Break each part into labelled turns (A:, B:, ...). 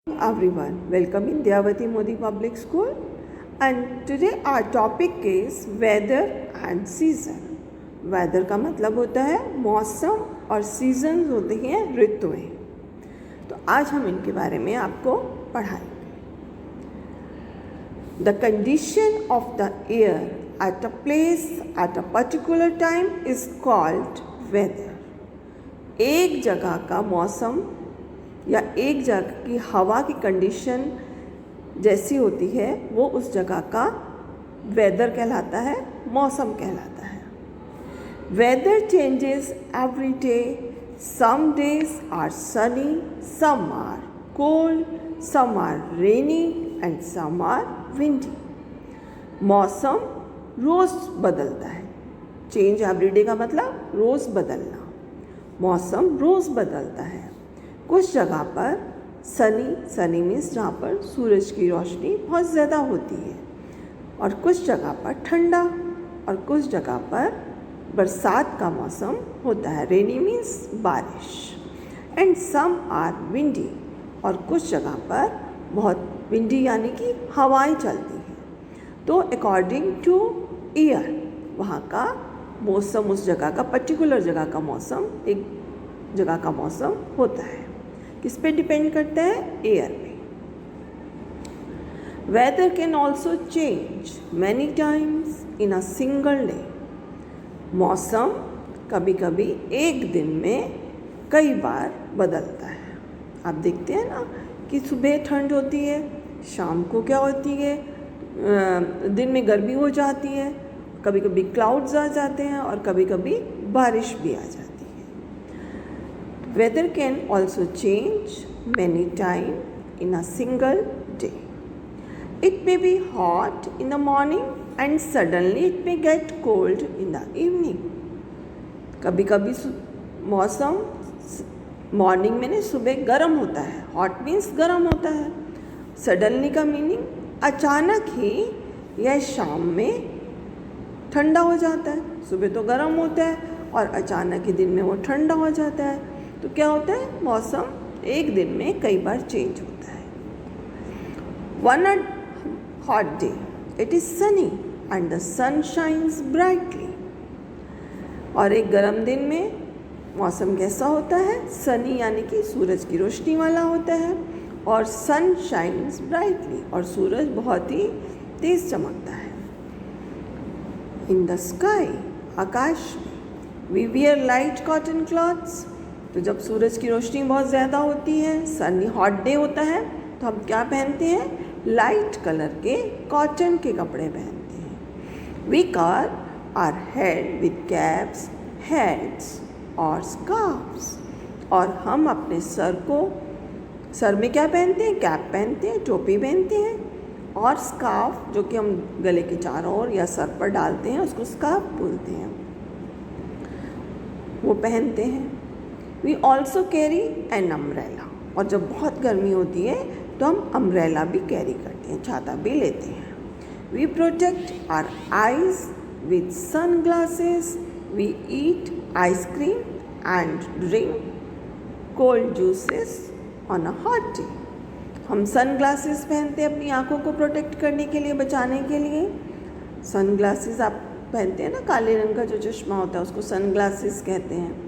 A: Everyone, welcome in Dhyavati Modi Public School, and today our topic is weather and season. Weather का मतलब होता है मौसम और seasons होते हैं ऋतुएं। तो आज हम इनके बारे में आपको पढ़ाएंगे। The condition of the air at a place at a particular time is called weather. एक जगह का मौसम या एक जगह की हवा की कंडीशन जैसी होती है वो उस जगह का वेदर कहलाता है, मौसम कहलाता है। Weather changes every day, some days are sunny, some are cold, some are rainy and some are windy. मौसम रोज़ बदलता है। चेंज एवरी डे का मतलब रोज़ बदलना। मौसम रोज़ बदलता है। कुछ जगह पर सनी मीन्स जहाँ पर सूरज की रोशनी बहुत ज़्यादा होती है, और कुछ जगह पर ठंडा, और कुछ जगह पर बरसात का मौसम होता है, रेनी मीन्स बारिश। एंड सम आर विंडी, और कुछ जगह पर बहुत विंडी यानी कि हवाएं चलती हैं। तो अकॉर्डिंग टू ईयर वहाँ का मौसम, उस जगह का पर्टिकुलर जगह का मौसम, एक जगह का मौसम होता है। किस पे डिपेंड करता है? एयर पे। Weather can also change many times in a single day. मौसम कभी कभी एक दिन में कई बार बदलता है। आप देखते हैं ना कि सुबह ठंड होती है, शाम को क्या होती है, दिन में गर्मी हो जाती है, कभी कभी क्लाउड्स आ जाते हैं और कभी कभी बारिश भी आ जाती है। Weather can also change many times in a single day. It may be hot in the morning and suddenly it may get cold in the evening. कभी कभी मौसम मॉर्निंग में नहीं, सुबह गर्म होता है। हॉट मीन्स गर्म होता है। सडनली का मीनिंग अचानक ही या शाम में ठंडा हो जाता है। सुबह तो गर्म होता है और अचानक ही दिन में वो ठंडा हो जाता है। तो क्या होता है? मौसम एक दिन में कई बार चेंज होता है। One hot day it is sunny and the sun shines brightly. और एक गर्म दिन में मौसम कैसा होता है? सनी यानी कि सूरज की रोशनी वाला होता है, और सन शाइन्स ब्राइटली, और सूरज बहुत ही तेज चमकता है। इन द स्काई, आकाश में, we wear light cotton clothes. तो जब सूरज की रोशनी बहुत ज़्यादा होती है, सनी हॉट डे होता है, तो हम क्या पहनते हैं? लाइट कलर के कॉटन के कपड़े पहनते हैं। We cover our head with caps, hats और स्कार्फ्स। और हम अपने सर में क्या पहनते हैं? कैप पहनते हैं, टोपी पहनते हैं, और स्कार्फ जो कि हम गले के चारों ओर या सर पर डालते हैं उसको स्कार्फ बोलते हैं, वो पहनते हैं। We also carry an umbrella. और जब बहुत गर्मी होती है तो हम अम्ब्रेला भी कैरी करते हैं, छाता भी लेते हैं। We protect our eyes with sunglasses. We eat ice cream and drink cold juices on a hot day. हम सन ग्लासेस पहनते हैं अपनी आँखों को प्रोटेक्ट करने के लिए, बचाने के लिए। सन ग्लासेस आप पहनते हैं ना, काले रंग का जो चश्मा होता है उसको सन ग्लासेस कहते हैं।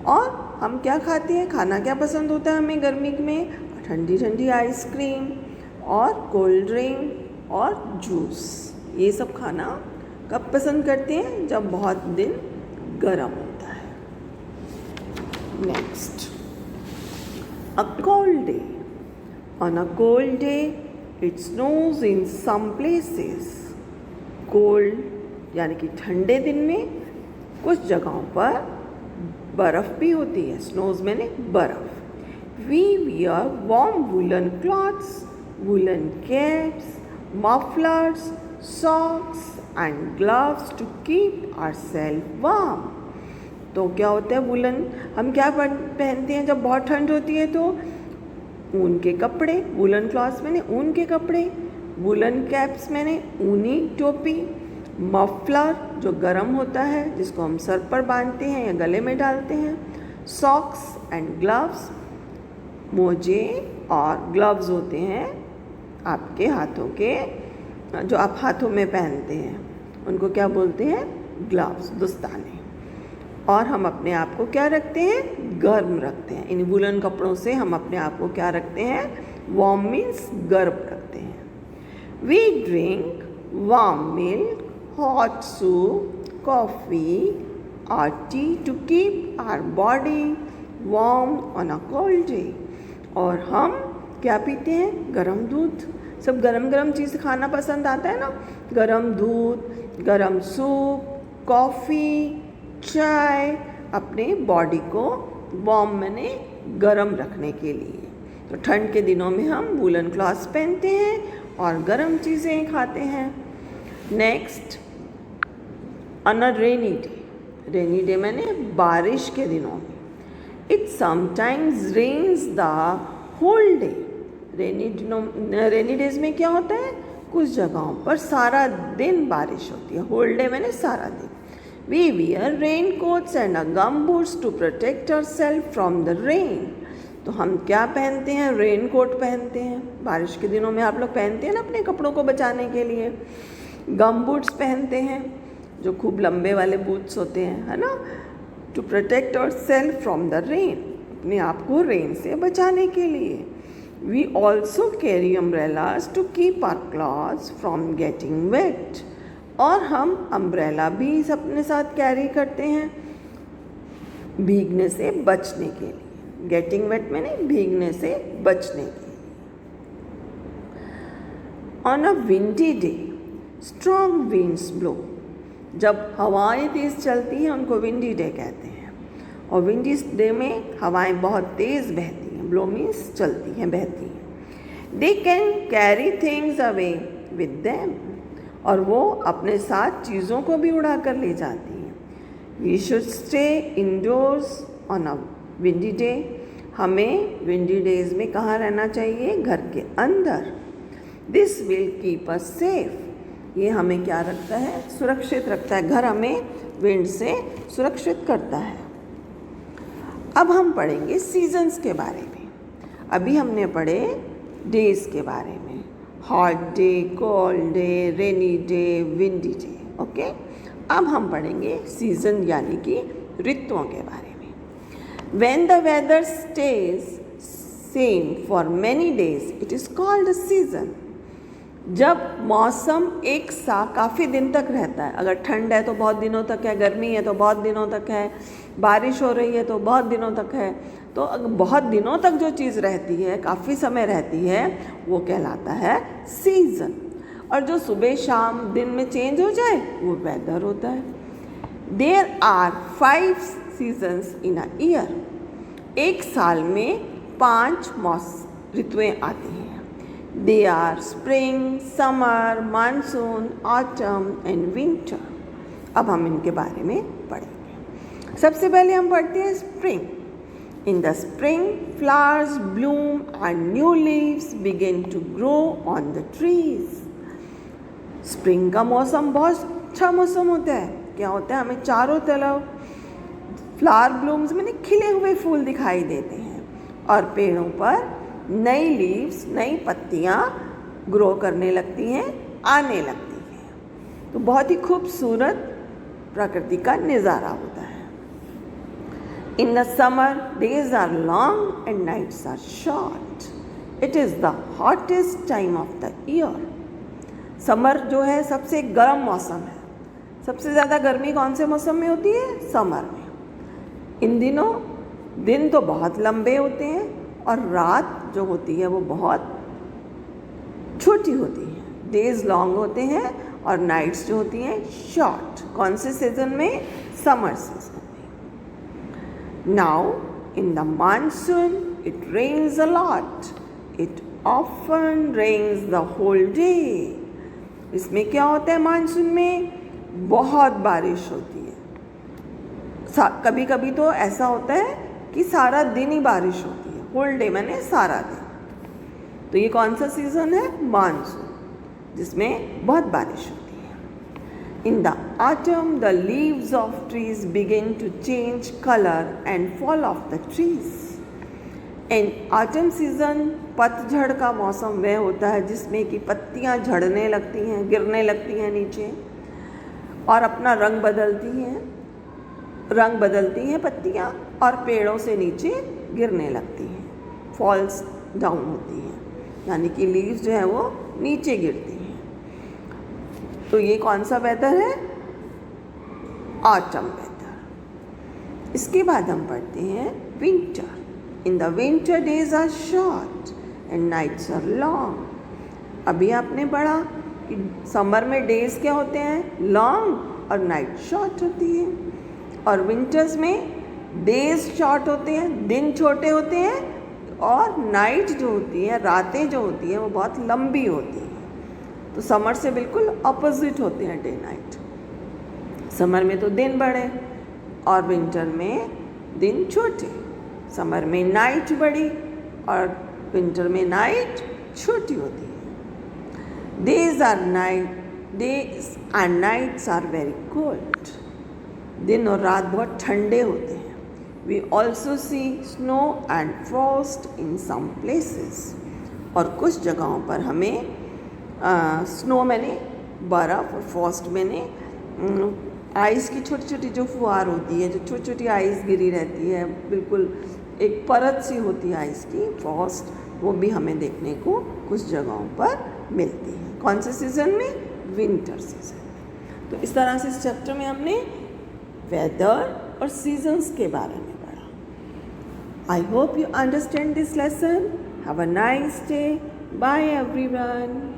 A: और हम क्या खाते हैं? खाना क्या पसंद होता है हमें गर्मी में? ठंडी ठंडी आइसक्रीम और कोल्ड ड्रिंक और जूस। ये सब खाना कब पसंद करते हैं? जब बहुत दिन गर्म होता है। Next, a cold day. On a cold day it snows in some places. Cold यानी कि ठंडे दिन में कुछ जगहों पर बर्फ़ भी होती है। स्नोज मैंने बर्फ़। We wear warm woollen clothes, woollen caps, mufflers, socks and gloves to keep ourself warm. तो क्या होता है? वुलन, हम क्या पहनते हैं जब बहुत ठंड होती है? तो ऊन के कपड़े। वुलन क्लॉथ्स मैंने ऊन के कपड़े, वुलन कैप्स मैंने ऊनी टोपी, मफलर जो गर्म होता है जिसको हम सर पर बांधते हैं या गले में डालते हैं, सॉक्स एंड ग्लव्स मोजे और ग्लव्स होते हैं आपके हाथों के, जो आप हाथों में पहनते हैं उनको क्या बोलते हैं? ग्लव्स, दस्ताने। और हम अपने आप को क्या रखते हैं? गर्म रखते हैं। इन वुलन कपड़ों से हम अपने आप को क्या रखते हैं? वार्म मीन्स गर्म रखते हैं। We drink warm milk, hot soup, coffee और tea to keep our body warm on a cold day. और हम क्या पीते हैं? गरम दूध। सब गरम गरम चीज़ खाना पसंद आता है ना? गरम दूध, गरम सूप, कॉफ़ी, चाय, अपने बॉडी को वार्म माने गरम रखने के लिए। तो ठंड के दिनों में हम वूलन क्लॉथ्स पहनते हैं और गरम चीज़ें खाते हैं। Next, on a rainy day. Rainy day माने बारिश के दिनों में। It sometimes rains the whole day. Rainy days में क्या होता है? कुछ जगहों पर सारा दिन बारिश होती है। होल डे माने सारा दिन। We wear raincoats and gum boots to protect ourself from the rain. तो हम क्या पहनते हैं? रेन कोट पहनते हैं। बारिश के दिनों में आप लोग पहनते हैं ना अपने कपड़ों को बचाने के लिए। गम बूट्स पहनते हैं, जो खूब लंबे वाले बूट्स होते हैं, है ना, to protect ourself from the rain, अपने आप को रेन से बचाने के लिए। We also carry umbrellas to keep our clothes from getting wet. और हम अम्ब्रेला भी अपने साथ कैरी करते हैं भीगने से बचने के लिए। गेटिंग वेट में नहीं, भीगने से बचने के लिए। On a windy day strong winds blow. जब हवाएं तेज़ चलती हैं उनको विंडी डे कहते हैं। और विंडी डे में हवाएं बहुत तेज़ बहती हैं। ब्लो मीन्स चलती हैं, बहती हैं। They can carry things away with them. और वो अपने साथ चीज़ों को भी उड़ा कर ले जाती हैं। We should stay indoors on a windy day. हमें विंडी डेज में कहाँ रहना चाहिए? घर के अंदर। This will keep us safe. ये हमें क्या रखता है? सुरक्षित रखता है। घर हमें विंड से सुरक्षित करता है। अब हम पढ़ेंगे सीजन्स के बारे में। अभी हमने पढ़े डेज के बारे में, hot day, cold day, rainy day, windy day. Okay, अब हम पढ़ेंगे सीजन यानी कि ऋतुओं के बारे में। When the weather stays same for many days, it is called a season. जब मौसम एक सा काफ़ी दिन तक रहता है, अगर ठंड है तो बहुत दिनों तक है, गर्मी है तो बहुत दिनों तक है, बारिश हो रही है तो बहुत दिनों तक है, तो अगर बहुत दिनों तक जो चीज़ रहती है, काफ़ी समय रहती है, वो कहलाता है सीज़न। और जो सुबह शाम दिन में चेंज हो जाए वो वेदर होता है। There are 5 seasons in a year. एक साल में 5 ऋतुएँ आती हैं। They are spring, summer, monsoon, autumn and winter. अब हम इनके बारे में पढ़ेंगे। सबसे पहले हम पढ़ते हैं spring. In the spring flowers bloom and new leaves begin to grow on the trees. Spring का मौसम बहुत अच्छा मौसम होता है। क्या होता है? हमें चारों तरफ फ्लावर ब्लूम्स में खिले हुए फूल दिखाई देते हैं और पेड़ों पर नई लीव्स, नई पत्तियाँ ग्रो करने लगती हैं, आने लगती हैं। तो बहुत ही खूबसूरत प्रकृति का नज़ारा होता है। In the summer days are long and nights are short. It is the hottest time of the year. Summer जो है सबसे गर्म मौसम है। सबसे ज़्यादा गर्मी कौन से मौसम में होती है? समर में। इन दिनों दिन तो बहुत लंबे होते हैं और रात जो होती है वो बहुत छोटी होती है। डेज लॉन्ग होते हैं और नाइट्स जो होती हैं शॉर्ट। कौन से सीजन में? समर सीजन में। Now in the monsoon it rains a lot. It often rains the whole day. इसमें क्या होता है? मानसून में बहुत बारिश होती है। कभी कभी तो ऐसा होता है कि सारा दिन ही बारिश होती है। होल डे मैंने सारा दिन। तो ये कौन सा सीज़न है? मानसून, जिसमें बहुत बारिश होती है। In the autumn the leaves of trees begin to change colour and fall off the trees. In autumn season पतझड़ का मौसम वह होता है जिसमें कि पत्तियां झड़ने लगती हैं, गिरने लगती हैं नीचे और अपना रंग बदलती हैं पत्तियां और पेड़ों से नीचे गिरने लगती हैं, फॉल्स डाउन होती हैं, यानी कि लीव्स जो है वो नीचे गिरती हैं। तो ये कौन सा वेदर है? Autumn weather. इसके बाद हम पढ़ते हैं winter. In the winter days are short and nights are long. अभी आपने पढ़ा कि समर में डेज क्या होते हैं? लॉन्ग और नाइट शॉर्ट होती है, और विंटर्स में डेज शॉर्ट होते हैं, दिन छोटे होते हैं, और नाइट जो होती है, रातें जो होती हैं वो बहुत लंबी होती हैं। तो समर से बिल्कुल अपोजिट होते हैं डे नाइट। समर में तो दिन बड़े और विंटर में दिन छोटे। समर में नाइट बड़ी और विंटर में नाइट छोटी होती है। Days and nights are very cold. दिन और रात बहुत ठंडे होते हैं। We also see snow and frost in some places. और कुछ जगहों पर हमें स्नो मैंने बर्फ़ और फ्रॉस्ट मैंने आइस की छोटी छोटी जो फुहार होती है, जो छोटी छोटी आइस गिरी रहती है, बिल्कुल एक परत सी होती है आइस की, फ्रॉस्ट, वो भी हमें देखने को कुछ जगहों पर मिलती है। कौन से सीज़न में? विंटर सीज़न में। तो इस तरह से इस चैप्टर में हमने वेदर और सीजन्स के बारे में पढ़ा। I hope you understand this lesson. Have a nice day. Bye everyone.